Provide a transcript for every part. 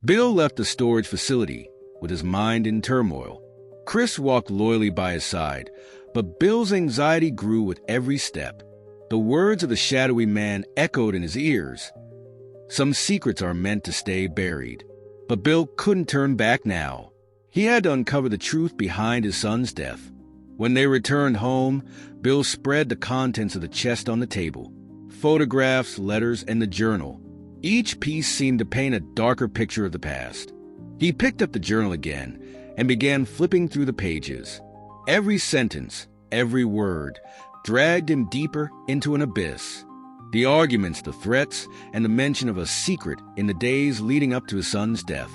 Bill left the storage facility with his mind in turmoil. Chris walked loyally by his side, but Bill's anxiety grew with every step. The words of the shadowy man echoed in his ears. Some secrets are meant to stay buried. But Bill couldn't turn back now. He had to uncover the truth behind his son's death. When they returned home, Bill spread the contents of the chest on the table. Photographs, letters, and the journal. Each piece seemed to paint a darker picture of the past. He picked up the journal again and began flipping through the pages. Every sentence, every word, dragged him deeper into an abyss. The arguments, the threats, and the mention of a secret in the days leading up to his son's death.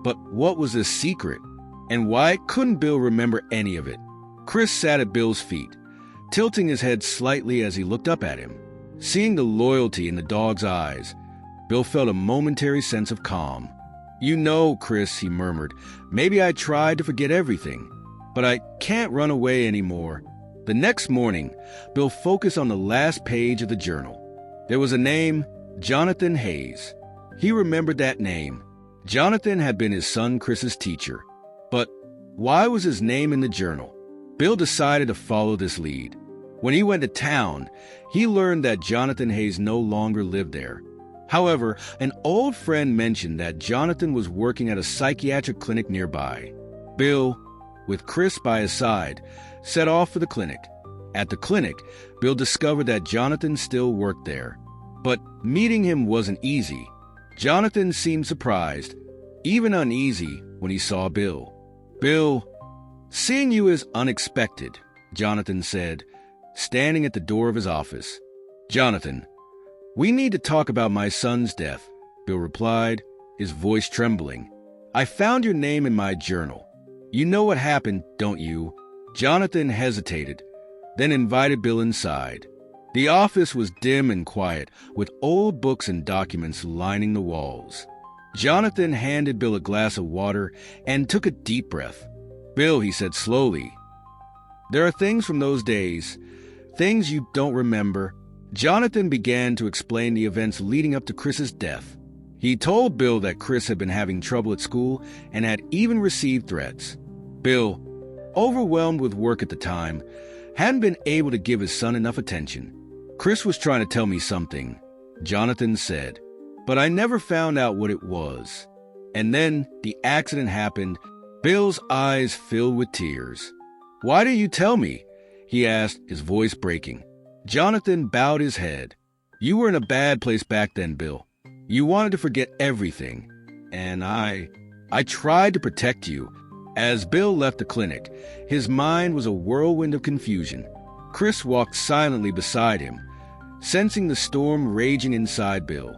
But what was this secret? And why couldn't Bill remember any of it? Chris sat at Bill's feet, tilting his head slightly as he looked up at him. Seeing the loyalty in the dog's eyes, Bill felt a momentary sense of calm. "You know, Chris," he murmured, "maybe I tried to forget everything, but I can't run away anymore." The next morning, Bill focused on the last page of the journal. There was a name, Jonathan Hayes. He remembered that name. Jonathan had been his son Chris's teacher. But why was his name in the journal? Bill decided to follow this lead. When he went to town, he learned that Jonathan Hayes no longer lived there. However, an old friend mentioned that Jonathan was working at a psychiatric clinic nearby. Bill, with Chris by his side, set off for the clinic. At the clinic, Bill discovered that Jonathan still worked there. But meeting him wasn't easy. Jonathan seemed surprised, even uneasy, when he saw Bill. "Bill, seeing you is unexpected," Jonathan said, standing at the door of his office. "Jonathan, we need to talk about my son's death," Bill replied, his voice trembling. "I found your name in my journal. You know what happened, don't you?" Jonathan hesitated, then invited Bill inside. The office was dim and quiet, with old books and documents lining the walls. Jonathan handed Bill a glass of water and took a deep breath. "Bill," he said slowly, "there are things from those days, things you don't remember." Jonathan began to explain the events leading up to Chris's death. He told Bill that Chris had been having trouble at school and had even received threats. Bill, overwhelmed with work at the time, hadn't been able to give his son enough attention. "Chris was trying to tell me something," Jonathan said, "but I never found out what it was." And then the accident happened. Bill's eyes filled with tears. "Why did you tell me?" he asked, his voice breaking. Jonathan bowed his head. "You were in a bad place back then, Bill. You wanted to forget everything. And I tried to protect you." As Bill left the clinic, his mind was a whirlwind of confusion. Chris walked silently beside him, sensing the storm raging inside Bill.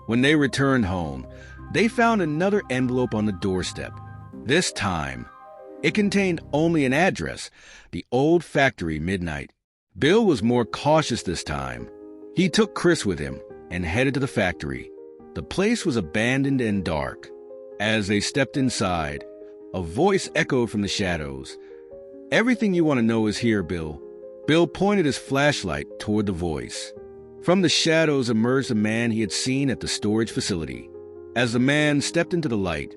When they returned home, they found another envelope on the doorstep. This time, it contained only an address, the old factory, Midnight. Bill was more cautious this time. He took Chris with him and headed to the factory. The place was abandoned and dark. As they stepped inside, a voice echoed from the shadows. "Everything you want to know is here, Bill." Bill pointed his flashlight toward the voice. From the shadows emerged a man he had seen at the storage facility. As the man stepped into the light,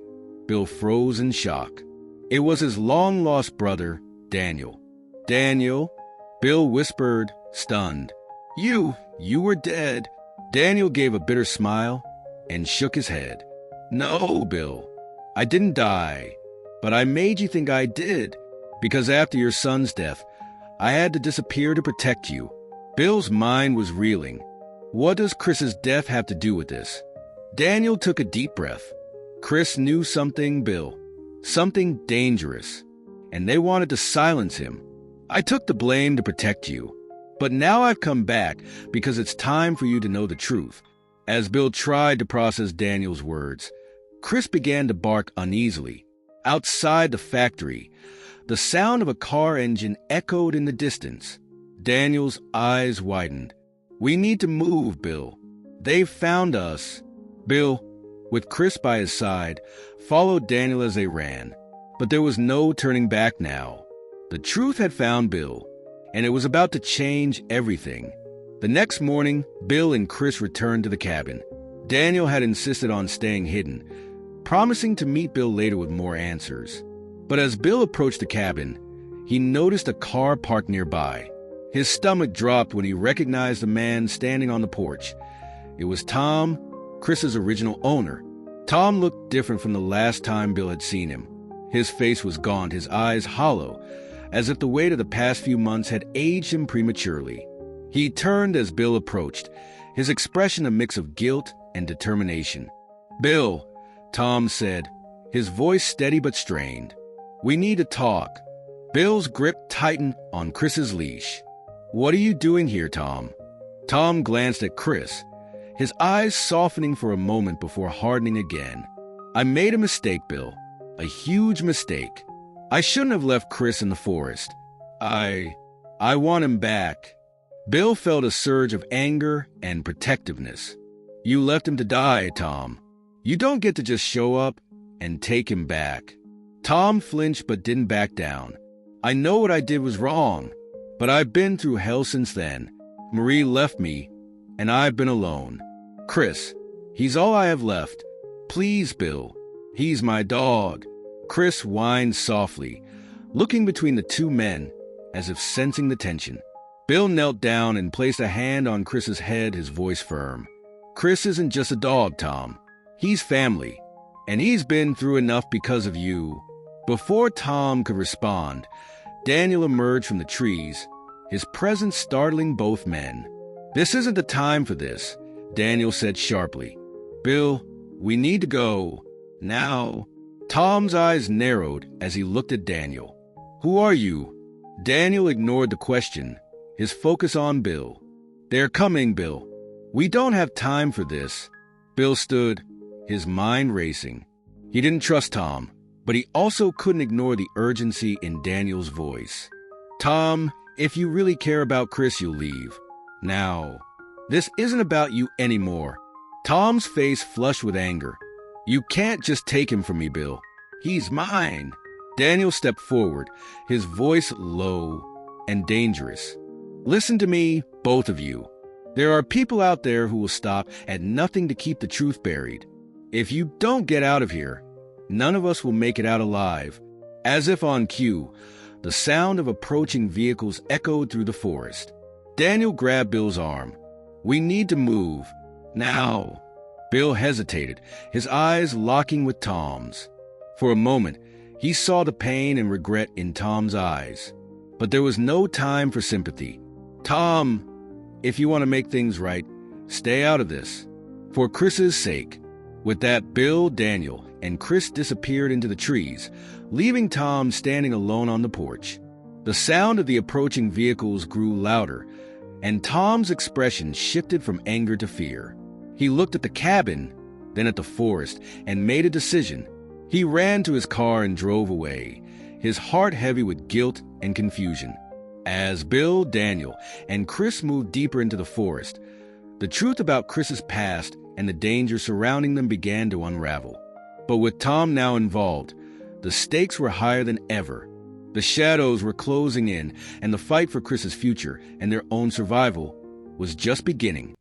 Bill froze in shock. It was his long-lost brother, Daniel. "Daniel," Bill whispered, stunned. You were dead." Daniel gave a bitter smile and shook his head. "No, Bill, I didn't die. But I made you think I did, because after your son's death, I had to disappear to protect you." Bill's mind was reeling. What does Chris's death have to do with this? Daniel took a deep breath. Chris knew something, Bill. Something dangerous. And they wanted to silence him. "I took the blame to protect you. But now I've come back because it's time for you to know the truth." As Bill tried to process Daniel's words, Chris began to bark uneasily. Outside the factory, the sound of a car engine echoed in the distance. Daniel's eyes widened. "We need to move, Bill. They've found us." Bill, with Chris by his side, followed Daniel as they ran. But there was no turning back now. The truth had found Bill, and it was about to change everything. The next morning, Bill and Chris returned to the cabin. Daniel had insisted on staying hidden, promising to meet Bill later with more answers. But as Bill approached the cabin, he noticed a car parked nearby. His stomach dropped when he recognized the man standing on the porch. It was Tom, Chris's original owner. Tom looked different from the last time Bill had seen him. His face was gaunt, his eyes hollow, as if the weight of the past few months had aged him prematurely. He turned as Bill approached, his expression a mix of guilt and determination. "Bill," Tom said, his voice steady but strained. "We need to talk." Bill's grip tightened on Chris's leash. "What are you doing here, Tom?" Tom glanced at Chris, his eyes softening for a moment before hardening again. "I made a mistake, Bill. A huge mistake. I shouldn't have left Chris in the forest. I want him back." Bill felt a surge of anger and protectiveness. "You left him to die, Tom. You don't get to just show up and take him back." Tom flinched but didn't back down. "I know what I did was wrong, but I've been through hell since then. Marie left me, and I've been alone. Chris, he's all I have left. Please, Bill. He's my dog." Chris whined softly, looking between the two men as if sensing the tension. Bill knelt down and placed a hand on Chris's head, his voice firm. "Chris isn't just a dog, Tom. He's family, and he's been through enough because of you." Before Tom could respond, Daniel emerged from the trees, his presence startling both men. "This isn't the time for this," Daniel said sharply. "Bill, we need to go. Now." Tom's eyes narrowed as he looked at Daniel. "Who are you?" Daniel ignored the question, his focus on Bill. "They're coming, Bill. We don't have time for this." Bill stood, his mind racing. He didn't trust Tom, but he also couldn't ignore the urgency in Daniel's voice. "Tom, if you really care about Chris, you'll leave. Now, this isn't about you anymore." Tom's face flushed with anger. "You can't just take him from me, Bill. He's mine." Daniel stepped forward, his voice low and dangerous. "Listen to me, both of you. There are people out there who will stop at nothing to keep the truth buried. If you don't get out of here, none of us will make it out alive." As if on cue, the sound of approaching vehicles echoed through the forest. Daniel grabbed Bill's arm. "We need to move. Now." Bill hesitated, his eyes locking with Tom's. For a moment, he saw the pain and regret in Tom's eyes. But there was no time for sympathy. "Tom, if you want to make things right, stay out of this. For Chris's sake." With that, Bill, Daniel, and Chris disappeared into the trees, leaving Tom standing alone on the porch. The sound of the approaching vehicles grew louder, and Tom's expression shifted from anger to fear. He looked at the cabin, then at the forest, and made a decision. He ran to his car and drove away, his heart heavy with guilt and confusion. As Bill, Daniel, and Chris moved deeper into the forest, the truth about Chris's past and the danger surrounding them began to unravel. But with Tom now involved, the stakes were higher than ever. The shadows were closing in, and the fight for Chris's future and their own survival was just beginning.